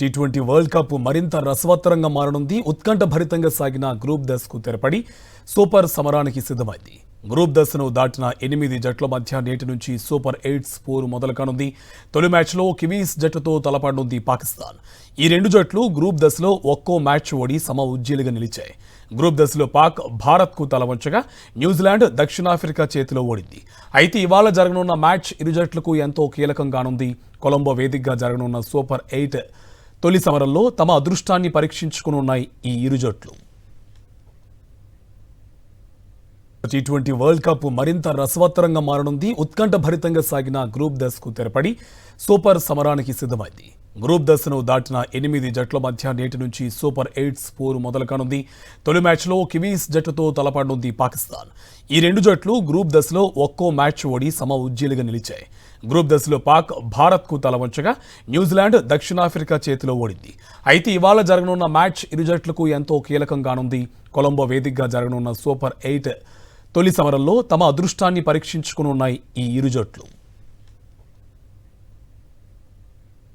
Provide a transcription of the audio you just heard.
T20 world cup మరింత రసవత్తరంగా మారనుంది. ఉత్కంఠభరితంగా సాగిన గ్రూప్ దశకు తెరపడి సూపర్ సమరానికి సిద్ధమైంది. గ్రూప్ దశను దాటిన 8 జట్ల మధ్య నేటి నుంచి సూపర్ 8 పోరు మొదలు కానుంది. తొలి మ్యాచ్లో కివీస్ జట్టుతో తలపడనుంది పాకిస్తాన్. ఈ రెండు జట్లు గ్రూప్ దశలో ఒక్కో మ్యాచ్ ఓడి సమ ఉజ్జీలుగా నిలిచాయి. గ్రూప్ దశలో పాక్ భారత్కు తలవంచగా న్యూజిలాండ్ దక్షిణాఫ్రికా చేతిలో ఓడింది. అయితే ఇవాళ జరగనున్న మ్యాచ్ ఇరు జట్లకు ఎంతో కీలకంగానుంది. కొలంబో వేదికగా జరగనున్న సూపర్ 8 తొలి సమరంలో తమ అదృష్టాన్ని పరీక్షించుకునున్నాయి ఈ ఇరు జట్లు. T20 వరల్డ్ కప్ మరింత రసవత్తరంగా మారనుంది. ఉత్కంఠభరితంగా సాగిన గ్రూప్ దశకు తెరపడి సూపర్ సమరానికి సిద్ధమైంది. గ్రూప్ దశను దాటిన 8 జట్ల మధ్య నేటి నుంచి సూపర్ 8 పోరు మొదలు కానుంది. తొలి మ్యాచ్లో కివీస్ జట్టుతో తలపడనుంది పాకిస్తాన్. ఈ రెండు జట్లు గ్రూప్ దశలో ఒక్కో మ్యాచ్ ఓడి సమ ఉజ్జీలుగా నిలిచాయి. గ్రూప్ దశలో పాక్ భారత్కు తలవంచగా న్యూజిలాండ్ దక్షిణాఫ్రికా చేతిలో ఓడింది. అయితే ఇవాళ జరగనున్న మ్యాచ్ ఇరు జట్లకు ఎంతో కీలకంగానుంది. కొలంబో వేదికగా జరగనున్న సూపర్ 8 తొలి సమరంలో తమ అదృష్టాన్ని పరీక్షించుకునున్నాయి ఈ ఇరు జట్లు.